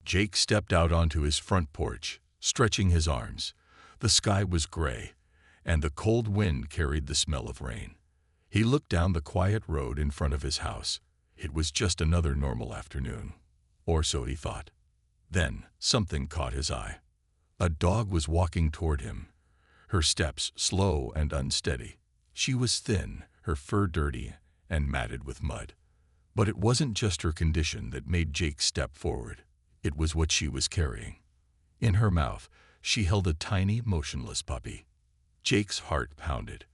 Jake stepped out onto his front porch, stretching his arms. The sky was gray, and the cold wind carried the smell of rain. He looked down the quiet road in front of his house. It was just another normal afternoon. Or so he thought. Then something caught his eye. A dog was walking toward him, her steps slow and unsteady. She was thin, her fur dirty and matted with mud. But it wasn't just her condition that made Jake step forward. It was what she was carrying. In her mouth, she held a tiny, motionless puppy. Jake's heart pounded.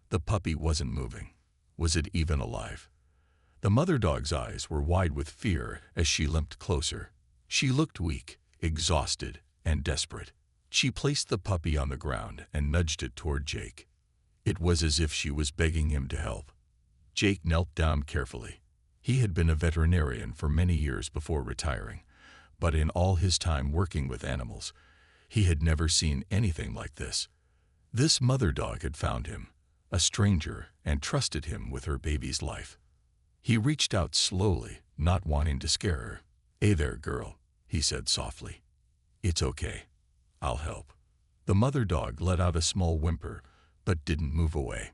The puppy wasn't moving. Was it even alive? The mother dog's eyes were wide with fear as she limped closer. She looked weak, exhausted, and desperate. She placed the puppy on the ground and nudged it toward Jake. It was as if she was begging him to help. Jake knelt down carefully. He had been a veterinarian for many years before retiring, but in all his time working with animals, he had never seen anything like this. This mother dog had found him, a stranger, and trusted him with her baby's life. He reached out slowly, not wanting to scare her. "Hey there, girl," he said softly. "It's okay. I'll help." The mother dog let out a small whimper, but didn't move away.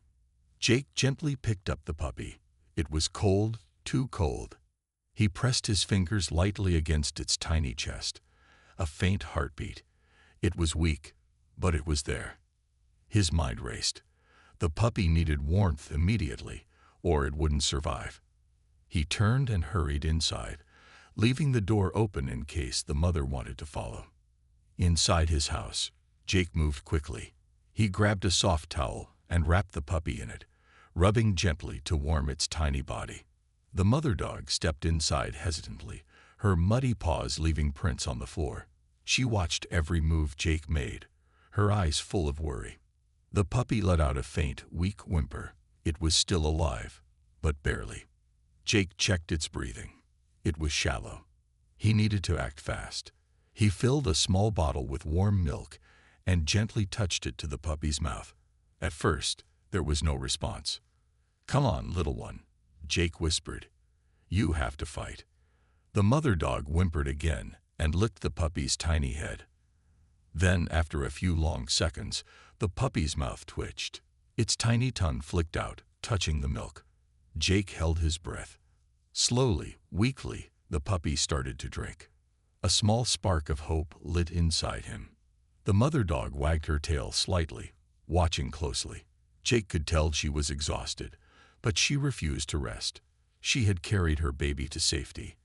Jake gently picked up the puppy. It was cold, too cold. He pressed his fingers lightly against its tiny chest. A faint heartbeat. It was weak, but it was there. His mind raced. The puppy needed warmth immediately, or it wouldn't survive. He turned and hurried inside, leaving the door open in case the mother wanted to follow. Inside his house, Jake moved quickly. He grabbed a soft towel and wrapped the puppy in it, rubbing gently to warm its tiny body. The mother dog stepped inside hesitantly, her muddy paws leaving prints on the floor. She watched every move Jake made, her eyes full of worry. The puppy let out a faint, weak whimper. It was still alive, but barely. Jake checked its breathing. It was shallow. He needed to act fast. He filled a small bottle with warm milk and gently touched it to the puppy's mouth. At first, there was no response. "Come on, little one," Jake whispered. "You have to fight." The mother dog whimpered again and licked the puppy's tiny head. Then, after a few long seconds, the puppy's mouth twitched. Its tiny tongue flicked out, touching the milk. Jake held his breath. Slowly, weakly, the puppy started to drink. A small spark of hope lit inside him. The mother dog wagged her tail slightly, watching closely. Jake could tell she was exhausted, but she refused to rest. She had carried her baby to safety,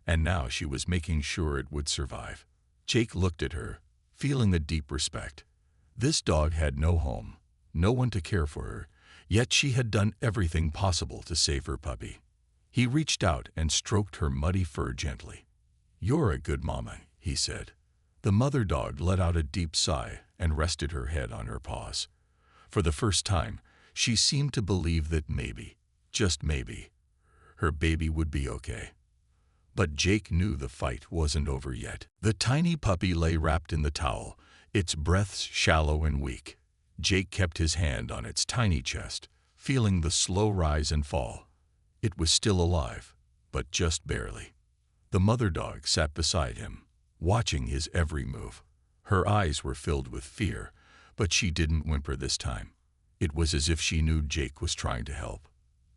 and now she was making sure it would survive. Jake looked at her, feeling a deep respect. This dog had no home, no one to care for her, yet she had done everything possible to save her puppy. He reached out and stroked her muddy fur gently. "You're a good mama," he said. The mother dog let out a deep sigh and rested her head on her paws. For the first time, she seemed to believe that maybe, just maybe, her baby would be okay. But Jake knew the fight wasn't over yet. The tiny puppy lay wrapped in the towel, its breaths shallow and weak. Jake kept his hand on its tiny chest, feeling the slow rise and fall. It was still alive, but just barely. The mother dog sat beside him, watching his every move. Her eyes were filled with fear, but she didn't whimper this time. It was as if she knew Jake was trying to help.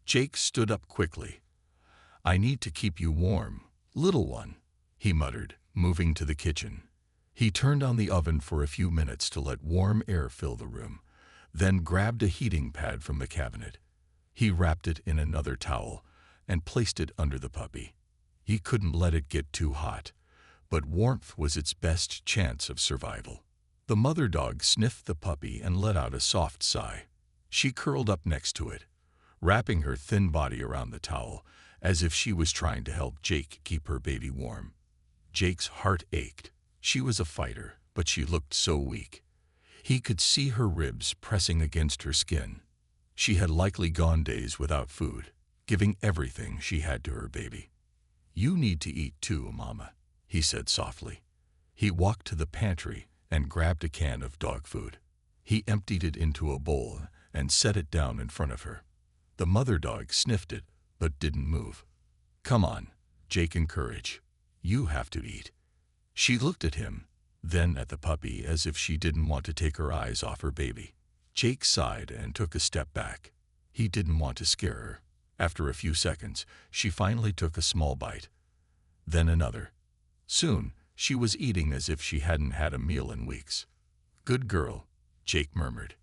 Jake stood up quickly. "I need to keep you warm, little one," he muttered, moving to the kitchen. He turned on the oven for a few minutes to let warm air fill the room, then grabbed a heating pad from the cabinet. He wrapped it in another towel and placed it under the puppy. He couldn't let it get too hot, but warmth was its best chance of survival. The mother dog sniffed the puppy and let out a soft sigh. She curled up next to it, wrapping her thin body around the towel, as if she was trying to help Jake keep her baby warm. Jake's heart ached. She was a fighter, but she looked so weak. He could see her ribs pressing against her skin. She had likely gone days without food, giving everything she had to her baby. "You need to eat too, Mama," he said softly. He walked to the pantry and grabbed a can of dog food. He emptied it into a bowl and set it down in front of her. The mother dog sniffed it, but didn't move. "Come on," Jake encouraged. "You have to eat." She looked at him, then at the puppy as if she didn't want to take her eyes off her baby. Jake sighed and took a step back. He didn't want to scare her. After a few seconds, she finally took a small bite. Then another. Soon, she was eating as if she hadn't had a meal in weeks. "Good girl," Jake murmured.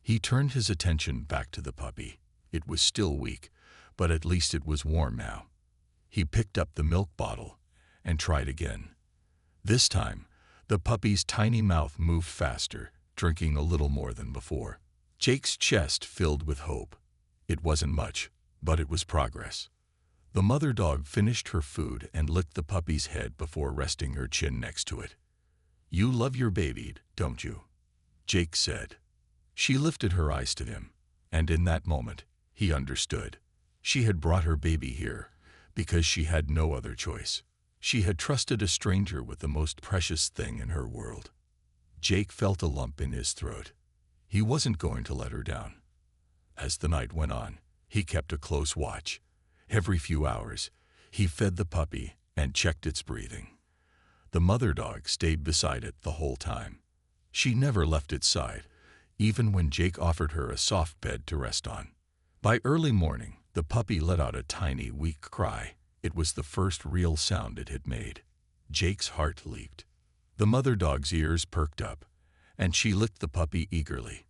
He turned his attention back to the puppy. It was still weak, but at least it was warm now. He picked up the milk bottle and tried again. This time, the puppy's tiny mouth moved faster, drinking a little more than before. Jake's chest filled with hope. It wasn't much, but it was progress. The mother dog finished her food and licked the puppy's head before resting her chin next to it. "You love your baby, don't you?" Jake said. She lifted her eyes to him, and in that moment, he understood. She had brought her baby here because she had no other choice. She had trusted a stranger with the most precious thing in her world. Jake felt a lump in his throat. He wasn't going to let her down. As the night went on, he kept a close watch. Every few hours, he fed the puppy and checked its breathing. The mother dog stayed beside it the whole time. She never left its side, even when Jake offered her a soft bed to rest on. By early morning, the puppy let out a tiny, weak cry. It was the first real sound it had made. Jake's heart leaped. The mother dog's ears perked up, and she licked the puppy eagerly.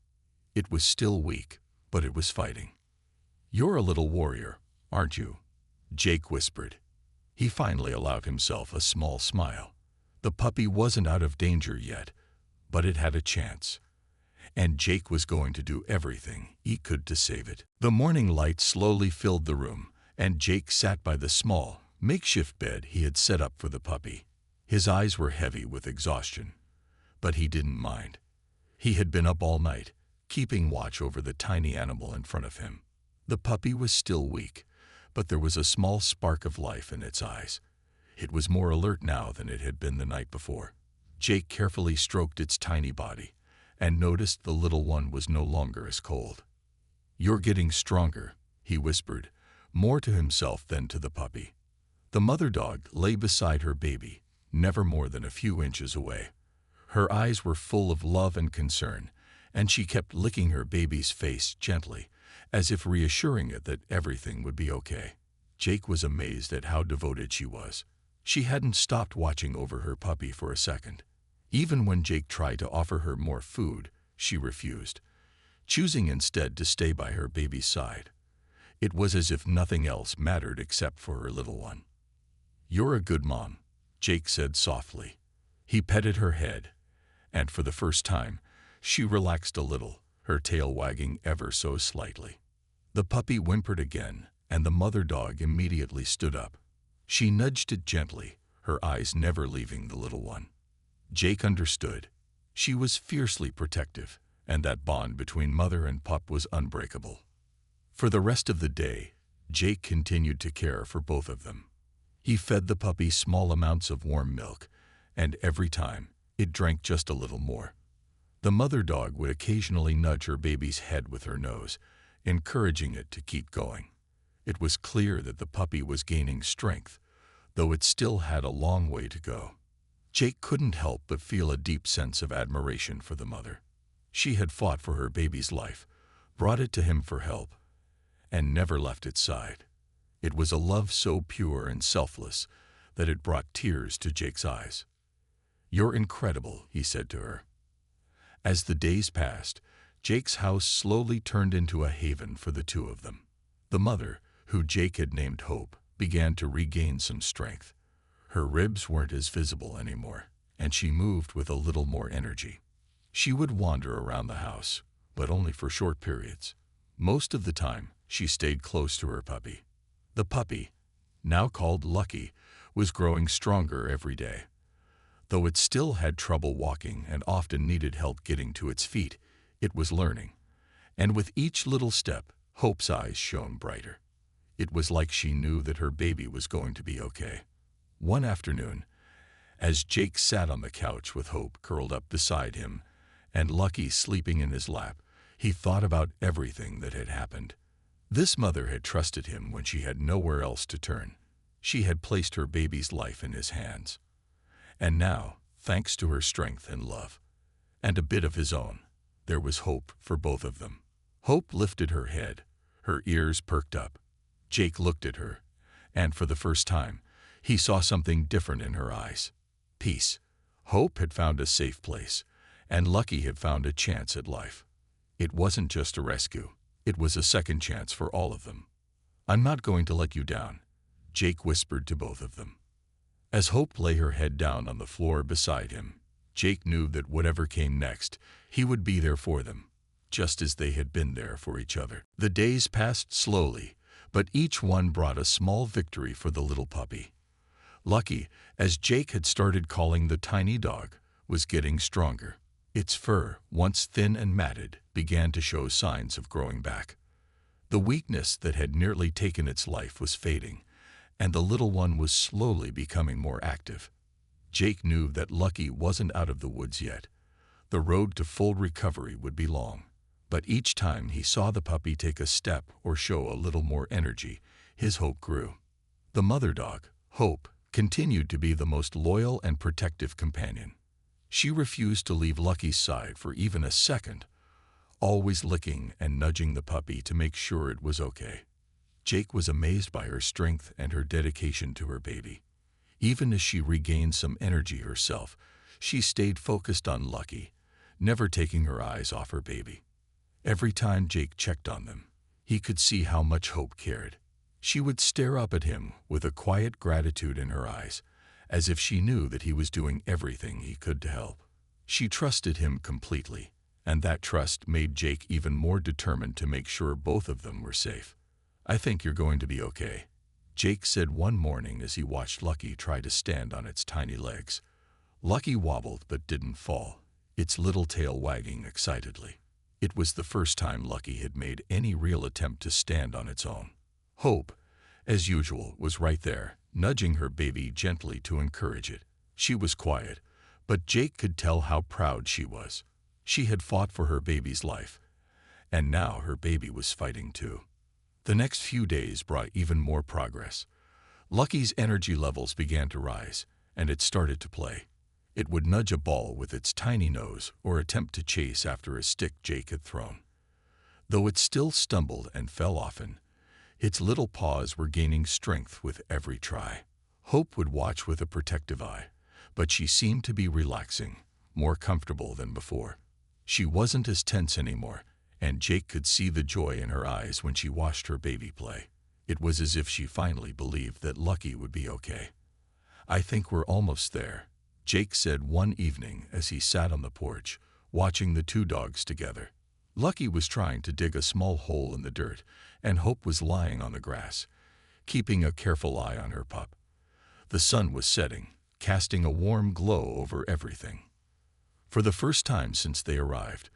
It was still weak, but it was fighting. "You're a little warrior, aren't you?" Jake whispered. He finally allowed himself a small smile. The puppy wasn't out of danger yet, but it had a chance. And Jake was going to do everything he could to save it. The morning light slowly filled the room, and Jake sat by the small, makeshift bed he had set up for the puppy. His eyes were heavy with exhaustion, but he didn't mind. He had been up all night, keeping watch over the tiny animal in front of him. The puppy was still weak, but there was a small spark of life in its eyes. It was more alert now than it had been the night before. Jake carefully stroked its tiny body and noticed the little one was no longer as cold. "You're getting stronger," he whispered, more to himself than to the puppy. The mother dog lay beside her baby, never more than a few inches away. Her eyes were full of love and concern, and she kept licking her baby's face gently, as if reassuring it that everything would be okay. Jake was amazed at how devoted she was. She hadn't stopped watching over her puppy for a second. Even when Jake tried to offer her more food, she refused, choosing instead to stay by her baby's side. It was as if nothing else mattered except for her little one. "You're a good mom," Jake said softly. He petted her head, and for the first time, she relaxed a little, her tail wagging ever so slightly. The puppy whimpered again, and the mother dog immediately stood up. She nudged it gently, her eyes never leaving the little one. Jake understood. She was fiercely protective, and that bond between mother and pup was unbreakable. For the rest of the day, Jake continued to care for both of them. He fed the puppy small amounts of warm milk, and every time, it drank just a little more. The mother dog would occasionally nudge her baby's head with her nose, encouraging it to keep going. It was clear that the puppy was gaining strength, though it still had a long way to go. Jake couldn't help but feel a deep sense of admiration for the mother. She had fought for her baby's life, brought it to him for help, and never left its side. It was a love so pure and selfless that it brought tears to Jake's eyes. "You're incredible," he said to her. As the days passed, Jake's house slowly turned into a haven for the two of them. The mother, who Jake had named Hope, began to regain some strength. Her ribs weren't as visible anymore, and she moved with a little more energy. She would wander around the house, but only for short periods. Most of the time, she stayed close to her puppy. The puppy, now called Lucky, was growing stronger every day. Though it still had trouble walking and often needed help getting to its feet, it was learning. And with each little step, Hope's eyes shone brighter. It was like she knew that her baby was going to be okay. One afternoon, as Jake sat on the couch with Hope curled up beside him and Lucky sleeping in his lap, he thought about everything that had happened. This mother had trusted him when she had nowhere else to turn. She had placed her baby's life in his hands. And now, thanks to her strength and love, and a bit of his own, there was hope for both of them. Hope lifted her head, her ears perked up. Jake looked at her, and for the first time, he saw something different in her eyes. Peace. Hope had found a safe place, and Lucky had found a chance at life. It wasn't just a rescue, it was a second chance for all of them. "I'm not going to let you down," Jake whispered to both of them. As Hope lay her head down on the floor beside him, Jake knew that whatever came next, he would be there for them, just as they had been there for each other. The days passed slowly, but each one brought a small victory for the little puppy. Lucky, as Jake had started calling the tiny dog, was getting stronger. Its fur, once thin and matted, began to show signs of growing back. The weakness that had nearly taken its life was fading, and the little one was slowly becoming more active. Jake knew that Lucky wasn't out of the woods yet. The road to full recovery would be long, but each time he saw the puppy take a step or show a little more energy, his hope grew. The mother dog, Hope, continued to be the most loyal and protective companion. She refused to leave Lucky's side for even a second, always licking and nudging the puppy to make sure it was okay. Jake was amazed by her strength and her dedication to her baby. Even as she regained some energy herself, she stayed focused on Lucky, never taking her eyes off her baby. Every time Jake checked on them, he could see how much Hope cared. She would stare up at him with a quiet gratitude in her eyes, as if she knew that he was doing everything he could to help. She trusted him completely, and that trust made Jake even more determined to make sure both of them were safe. "I think you're going to be okay," Jake said one morning as he watched Lucky try to stand on its tiny legs. Lucky wobbled but didn't fall, its little tail wagging excitedly. It was the first time Lucky had made any real attempt to stand on its own. Hope, as usual, was right there, nudging her baby gently to encourage it. She was quiet, but Jake could tell how proud she was. She had fought for her baby's life, and now her baby was fighting too. The next few days brought even more progress. Lucky's energy levels began to rise, and it started to play. It would nudge a ball with its tiny nose or attempt to chase after a stick Jake had thrown. Though it still stumbled and fell often, its little paws were gaining strength with every try. Hope would watch with a protective eye, but she seemed to be relaxing, more comfortable than before. She wasn't as tense anymore, and Jake could see the joy in her eyes when she watched her baby play. It was as if she finally believed that Lucky would be okay. "I think we're almost there," Jake said one evening as he sat on the porch, watching the two dogs together. Lucky was trying to dig a small hole in the dirt, and Hope was lying on the grass, keeping a careful eye on her pup. The sun was setting, casting a warm glow over everything. For the first time since they arrived,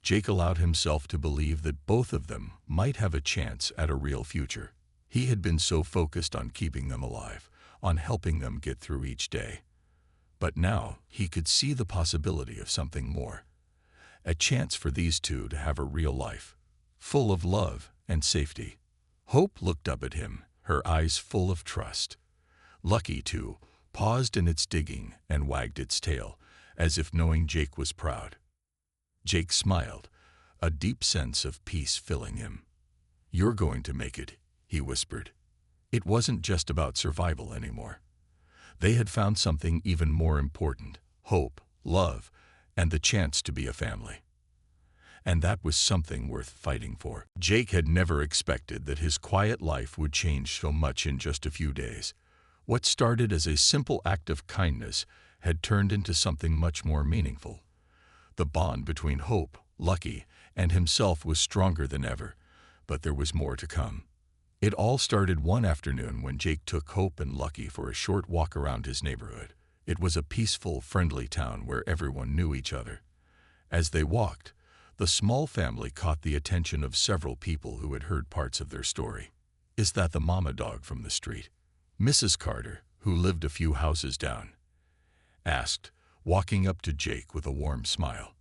Jake allowed himself to believe that both of them might have a chance at a real future. He had been so focused on keeping them alive, on helping them get through each day. But now he could see the possibility of something more. A chance for these two to have a real life, full of love and safety. Hope looked up at him, her eyes full of trust. Lucky, too, paused in its digging and wagged its tail, as if knowing Jake was proud. Jake smiled, a deep sense of peace filling him. "You're going to make it," he whispered. It wasn't just about survival anymore. They had found something even more important: hope, love, and the chance to be a family. And that was something worth fighting for. Jake had never expected that his quiet life would change so much in just a few days. What started as a simple act of kindness had turned into something much more meaningful. The bond between Hope, Lucky, and himself was stronger than ever, but there was more to come. It all started one afternoon when Jake took Hope and Lucky for a short walk around his neighborhood. It was a peaceful, friendly town where everyone knew each other. As they walked, the small family caught the attention of several people who had heard parts of their story. "Is that the mama dog from the street?" Mrs. Carter, who lived a few houses down, asked, walking up to Jake with a warm smile.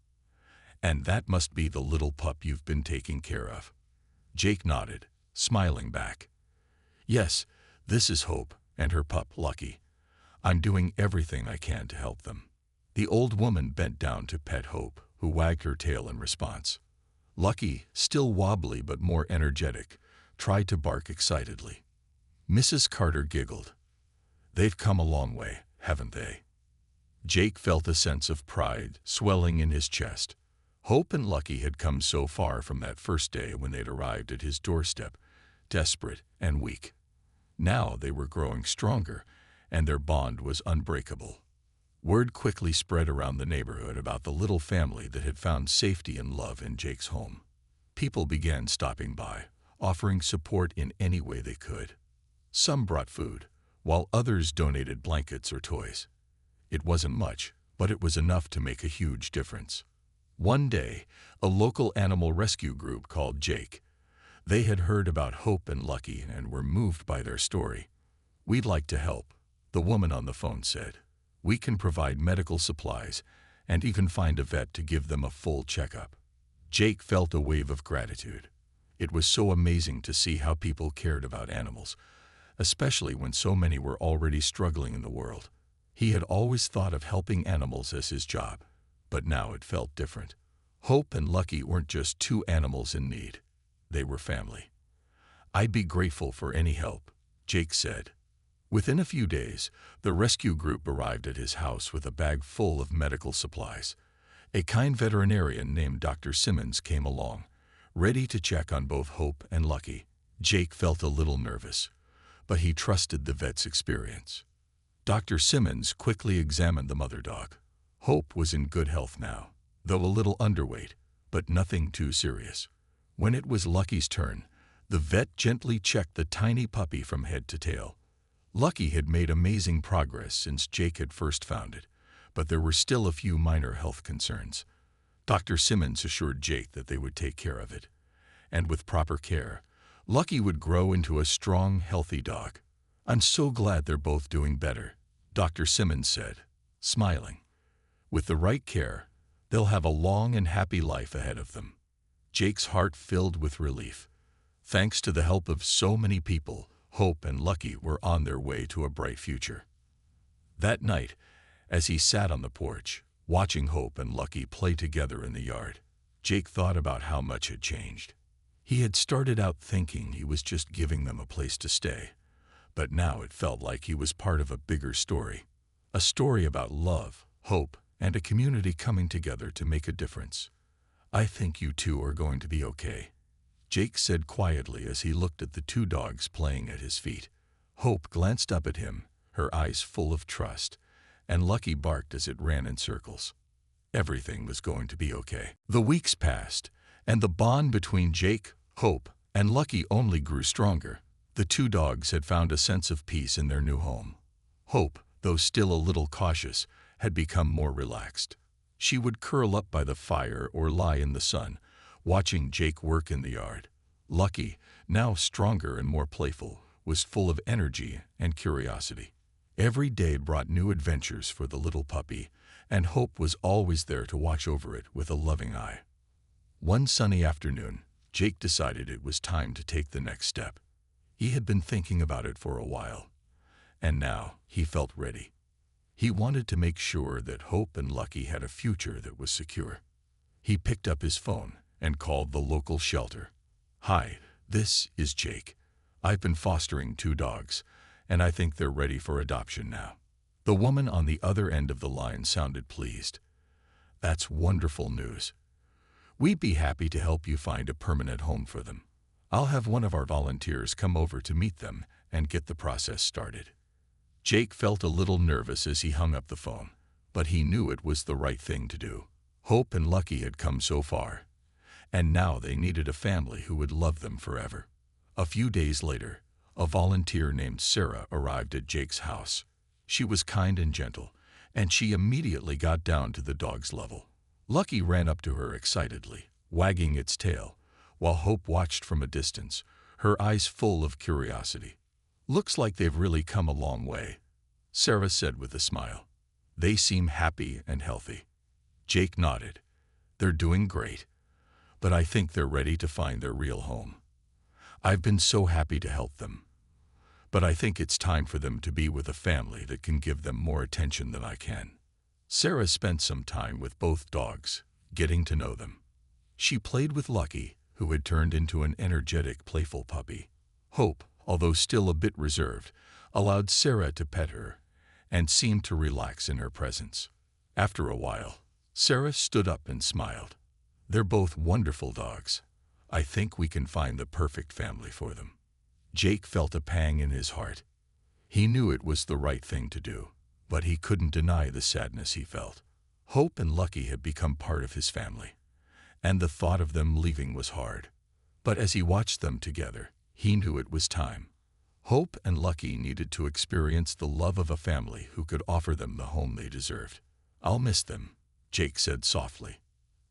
"And that must be the little pup you've been taking care of." Jake nodded, smiling back. "Yes, this is Hope and her pup Lucky. I'm doing everything I can to help them." The old woman bent down to pet Hope, who wagged her tail in response. Lucky, still wobbly but more energetic, tried to bark excitedly. Mrs. Carter giggled. "They've come a long way, haven't they?" Jake felt a sense of pride swelling in his chest. Hope and Lucky had come so far from that first day when they'd arrived at his doorstep, desperate and weak. Now they were growing stronger, and their bond was unbreakable. Word quickly spread around the neighborhood about the little family that had found safety and love in Jake's home. People began stopping by, offering support in any way they could. Some brought food, while others donated blankets or toys. It wasn't much, but it was enough to make a huge difference. One day, a local animal rescue group called Jake. They had heard about Hope and Lucky and were moved by their story. "We'd like to help," the woman on the phone said. "We can provide medical supplies, and even find a vet to give them a full checkup." Jake felt a wave of gratitude. It was so amazing to see how people cared about animals, especially when so many were already struggling in the world. He had always thought of helping animals as his job, but now it felt different. Hope and Lucky weren't just two animals in need. They were family. "I'd be grateful for any help," Jake said. Within a few days, the rescue group arrived at his house with a bag full of medical supplies. A kind veterinarian named Dr. Simmons came along, ready to check on both Hope and Lucky. Jake felt a little nervous, but he trusted the vet's experience. Dr. Simmons quickly examined the mother dog. Hope was in good health now, though a little underweight, but nothing too serious. When it was Lucky's turn, the vet gently checked the tiny puppy from head to tail. Lucky had made amazing progress since Jake had first found it, but there were still a few minor health concerns. Dr. Simmons assured Jake that they would take care of it, and with proper care, Lucky would grow into a strong, healthy dog. "I'm so glad they're both doing better," Dr. Simmons said, smiling. "With the right care, they'll have a long and happy life ahead of them." Jake's heart filled with relief. Thanks to the help of so many people, Hope and Lucky were on their way to a bright future. That night, as he sat on the porch, watching Hope and Lucky play together in the yard, Jake thought about how much had changed. He had started out thinking he was just giving them a place to stay, but now it felt like he was part of a bigger story. A story about love, hope, and a community coming together to make a difference. "I think you two are going to be okay," Jake said quietly as he looked at the two dogs playing at his feet. Hope glanced up at him, her eyes full of trust, and Lucky barked as it ran in circles. Everything was going to be okay. The weeks passed, and the bond between Jake, Hope, and Lucky only grew stronger. The two dogs had found a sense of peace in their new home. Hope, though still a little cautious, had become more relaxed. She would curl up by the fire or lie in the sun, watching Jake work in the yard. Lucky, now stronger and more playful, was full of energy and curiosity. Every day brought new adventures for the little puppy, and Hope was always there to watch over it with a loving eye. One sunny afternoon, Jake decided it was time to take the next step. He had been thinking about it for a while, and now he felt ready. He wanted to make sure that Hope and Lucky had a future that was secure. He picked up his phone and called the local shelter. "Hi, this is Jake. I've been fostering two dogs, and I think they're ready for adoption now." The woman on the other end of the line sounded pleased. "That's wonderful news. We'd be happy to help you find a permanent home for them. I'll have one of our volunteers come over to meet them and get the process started." Jake felt a little nervous as he hung up the phone, but he knew it was the right thing to do. Hope and Lucky had come so far, and now they needed a family who would love them forever. A few days later, a volunteer named Sarah arrived at Jake's house. She was kind and gentle, and she immediately got down to the dog's level. Lucky ran up to her excitedly, wagging its tail, while Hope watched from a distance, her eyes full of curiosity. "Looks like they've really come a long way," Sarah said with a smile. "They seem happy and healthy." Jake nodded. "They're doing great, but I think they're ready to find their real home. I've been so happy to help them. but I think it's time for them to be with a family that can give them more attention than I can. Sarah spent some time with both dogs, getting to know them. She played with Lucky, who had turned into an energetic, playful puppy. Hope, although still a bit reserved, allowed Sarah to pet her and seemed to relax in her presence. After a while, Sarah stood up and smiled. They're both wonderful dogs. I think we can find the perfect family for them. Jake felt a pang in his heart. He knew it was the right thing to do, but he couldn't deny the sadness he felt. Hope and Lucky had become part of his family, and the thought of them leaving was hard. But as he watched them together, he knew it was time. Hope and Lucky needed to experience the love of a family who could offer them the home they deserved. "I'll miss them," Jake said softly.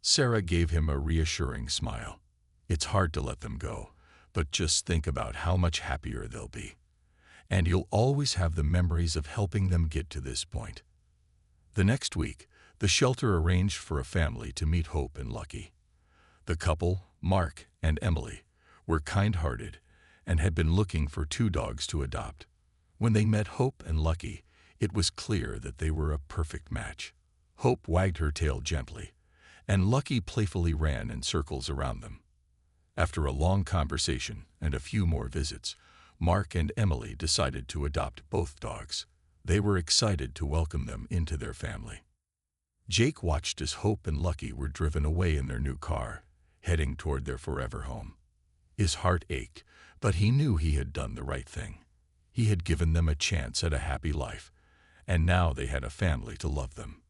Sarah gave him a reassuring smile. "It's hard to let them go, but just think about how much happier they'll be. And you'll always have the memories of helping them get to this point." The next week, the shelter arranged for a family to meet Hope and Lucky. The couple, Mark and Emily, were kind-hearted and had been looking for 2 dogs to adopt. When they met Hope and Lucky, it was clear that they were a perfect match. Hope wagged her tail gently, and Lucky playfully ran in circles around them. After a long conversation and a few more visits, Mark and Emily decided to adopt both dogs. They were excited to welcome them into their family. Jake watched as Hope and Lucky were driven away in their new car, heading toward their forever home. His heart ached, but he knew he had done the right thing. He had given them a chance at a happy life, and now they had a family to love them.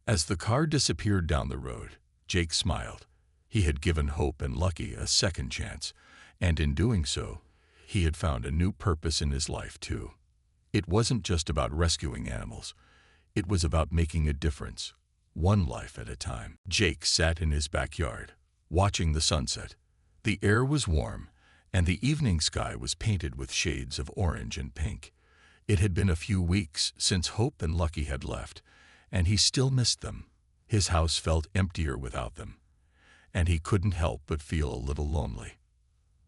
As the car disappeared down the road, Jake smiled. He had given Hope and Lucky a second chance, and in doing so, he had found a new purpose in his life too. It wasn't just about rescuing animals. It was about making a difference, one life at a time. Jake sat in his backyard, watching the sunset. The air was warm, and the evening sky was painted with shades of orange and pink. It had been a few weeks since Hope and Lucky had left, and he still missed them. His house felt emptier without them, and he couldn't help but feel a little lonely.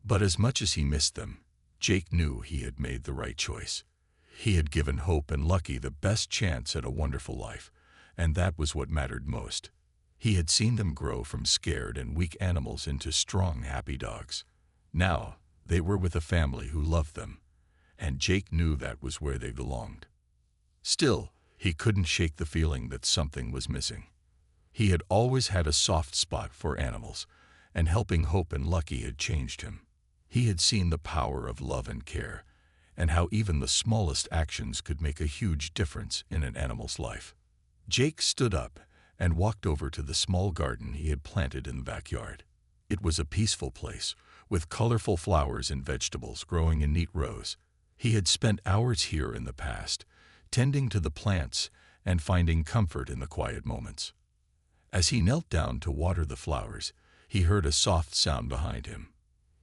But as much as he missed them, Jake knew he had made the right choice. He had given Hope and Lucky the best chance at a wonderful life, and that was what mattered most. He had seen them grow from scared and weak animals into strong, happy dogs. Now, they were with a family who loved them, and Jake knew that was where they belonged. Still, he couldn't shake the feeling that something was missing. He had always had a soft spot for animals, and helping Hope and Lucky had changed him. He had seen the power of love and care, and how even the smallest actions could make a huge difference in an animal's life. Jake stood up and walked over to the small garden he had planted in the backyard. It was a peaceful place, with colorful flowers and vegetables growing in neat rows. He had spent hours here in the past, tending to the plants and finding comfort in the quiet moments. As he knelt down to water the flowers, he heard a soft sound behind him.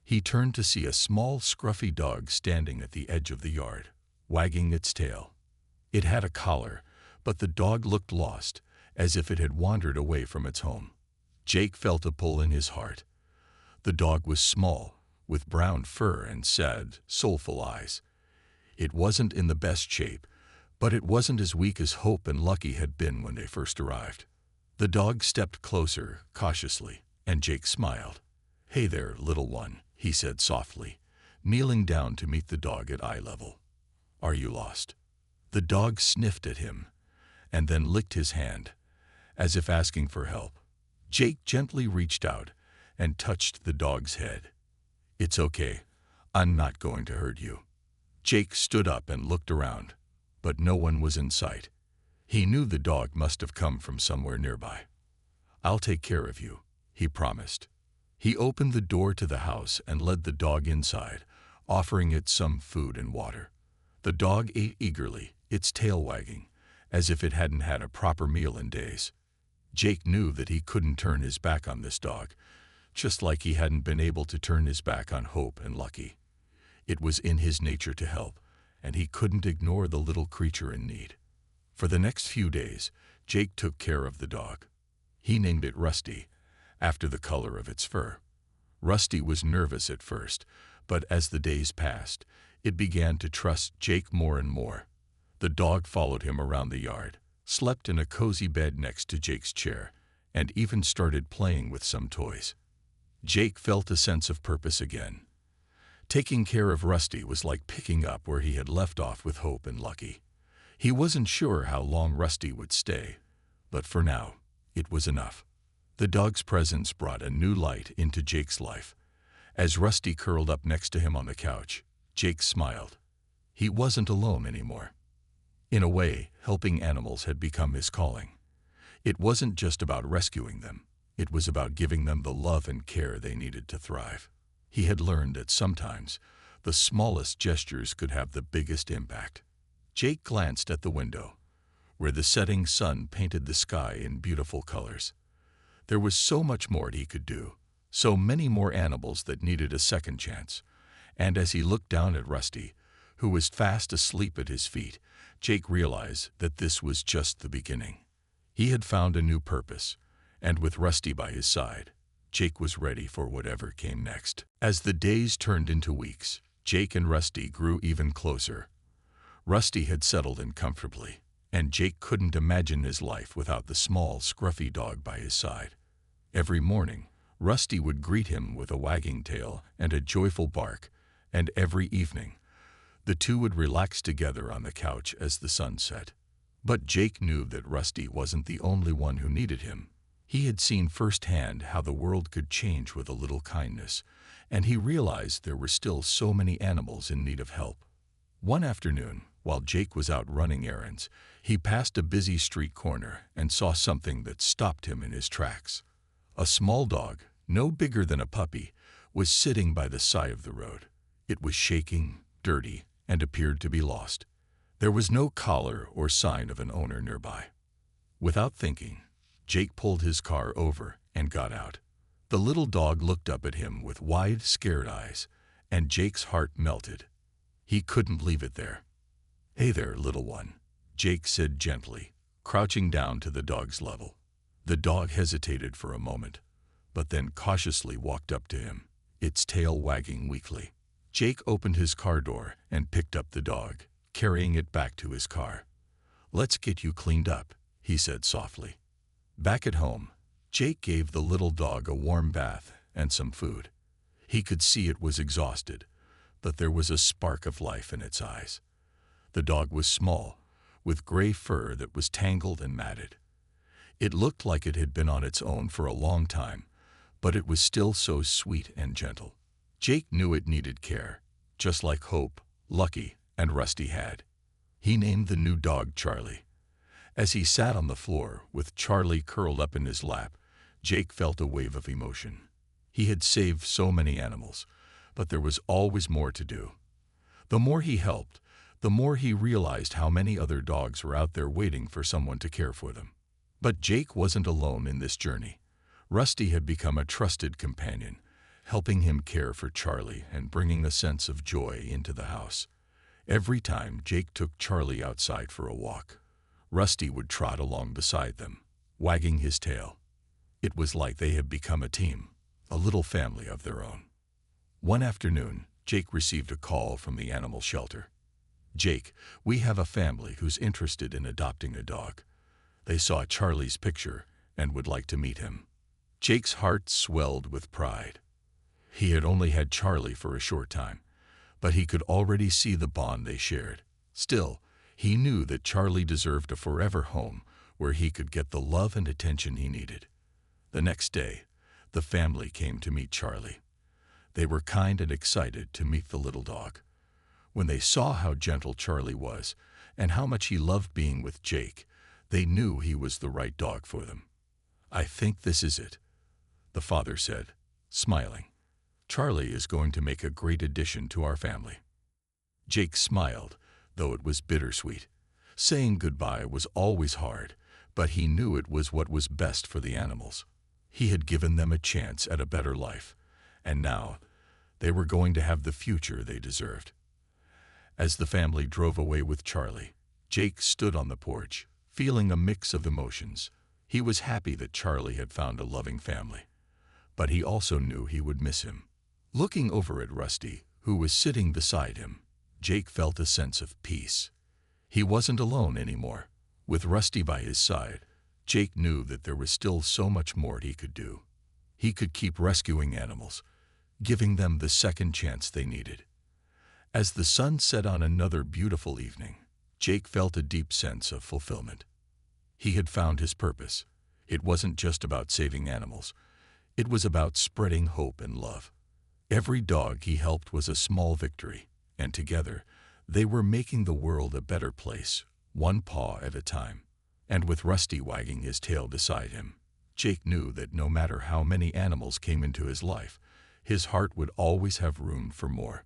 He turned to see a small, scruffy dog standing at the edge of the yard, wagging its tail. It had a collar, but the dog looked lost, as if it had wandered away from its home. Jake felt a pull in his heart. The dog was small, with brown fur and sad, soulful eyes. It wasn't in the best shape, but it wasn't as weak as Hope and Lucky had been when they first arrived. The dog stepped closer, cautiously, and Jake smiled. "Hey there, little one," he said softly, kneeling down to meet the dog at eye level. "Are you lost?" The dog sniffed at him, and then licked his hand, as if asking for help. Jake gently reached out and touched the dog's head. "It's okay. I'm not going to hurt you." Jake stood up and looked around, but no one was in sight. He knew the dog must have come from somewhere nearby. "I'll take care of you," he promised. He opened the door to the house and led the dog inside, offering it some food and water. The dog ate eagerly, its tail wagging, as if it hadn't had a proper meal in days. Jake knew that he couldn't turn his back on this dog, just like he hadn't been able to turn his back on Hope and Lucky. It was in his nature to help, and he couldn't ignore the little creature in need. For the next few days, Jake took care of the dog. He named it Rusty, after the color of its fur. Rusty was nervous at first, but as the days passed, It began to trust Jake more and more. The dog followed him around the yard, slept in a cozy bed next to Jake's chair, and even started playing with some toys. Jake felt a sense of purpose again. Taking care of Rusty was like picking up where he had left off with Hope and Lucky. He wasn't sure how long Rusty would stay, but for now, it was enough. The dog's presence brought a new light into Jake's life. As Rusty curled up next to him on the couch, Jake smiled. He wasn't alone anymore. In a way, helping animals had become his calling. It wasn't just about rescuing them. It was about giving them the love and care they needed to thrive. He had learned that sometimes the smallest gestures could have the biggest impact. Jake glanced at the window, where the setting sun painted the sky in beautiful colors. There was so much more he could do, so many more animals that needed a second chance. And as he looked down at Rusty, who was fast asleep at his feet, Jake realized that this was just the beginning. He had found a new purpose, and with Rusty by his side, Jake was ready for whatever came next. As the days turned into weeks, Jake and Rusty grew even closer. Rusty had settled in comfortably, and Jake couldn't imagine his life without the small, scruffy dog by his side. Every morning, Rusty would greet him with a wagging tail and a joyful bark, and every evening, the two would relax together on the couch as the sun set. But Jake knew that Rusty wasn't the only one who needed him. He had seen firsthand how the world could change with a little kindness, and he realized there were still so many animals in need of help. One afternoon, while Jake was out running errands, he passed a busy street corner and saw something that stopped him in his tracks. A small dog, no bigger than a puppy, was sitting by the side of the road. It was shaking, dirty, and appeared to be lost. There was no collar or sign of an owner nearby. Without thinking, Jake pulled his car over and got out. The little dog looked up at him with wide, scared eyes, and Jake's heart melted. He couldn't leave it there. "Hey there, little one," Jake said gently, crouching down to the dog's level. The dog hesitated for a moment, but then cautiously walked up to him, its tail wagging weakly. Jake opened his car door and picked up the dog, carrying it back to his car. "Let's get you cleaned up," he said softly. Back at home, Jake gave the little dog a warm bath and some food. He could see it was exhausted, but there was a spark of life in its eyes. The dog was small, with gray fur that was tangled and matted. It looked like it had been on its own for a long time, but it was still so sweet and gentle. Jake knew it needed care, just like Hope, Lucky, and Rusty had. He named the new dog Charlie. As he sat on the floor, with Charlie curled up in his lap, Jake felt a wave of emotion. He had saved so many animals, but there was always more to do. The more he helped, the more he realized how many other dogs were out there waiting for someone to care for them. But Jake wasn't alone in this journey. Rusty had become a trusted companion, helping him care for Charlie and bringing a sense of joy into the house. Every time Jake took Charlie outside for a walk, Rusty would trot along beside them, wagging his tail. It was like they had become a team, a little family of their own. One afternoon, Jake received a call from the animal shelter. "Jake, we have a family who's interested in adopting a dog. They saw Charlie's picture and would like to meet him." Jake's heart swelled with pride. He had only had Charlie for a short time, but he could already see the bond they shared. Still, he knew that Charlie deserved a forever home where he could get the love and attention he needed. The next day, the family came to meet Charlie. They were kind and excited to meet the little dog. When they saw how gentle Charlie was and how much he loved being with Jake, they knew he was the right dog for them. "I think this is it," the father said, smiling. "Charlie is going to make a great addition to our family." Jake smiled, though it was bittersweet. Saying goodbye was always hard, but he knew it was what was best for the animals. He had given them a chance at a better life, and now they were going to have the future they deserved. As the family drove away with Charlie, Jake stood on the porch, feeling a mix of emotions. He was happy that Charlie had found a loving family, but he also knew he would miss him. Looking over at Rusty, who was sitting beside him, Jake felt a sense of peace. He wasn't alone anymore. With Rusty by his side, Jake knew that there was still so much more he could do. He could keep rescuing animals, giving them the second chance they needed. As the sun set on another beautiful evening, Jake felt a deep sense of fulfillment. He had found his purpose. It wasn't just about saving animals. It was about spreading hope and love. Every dog he helped was a small victory, and together, they were making the world a better place, one paw at a time. And with Rusty wagging his tail beside him, Jake knew that no matter how many animals came into his life, his heart would always have room for more.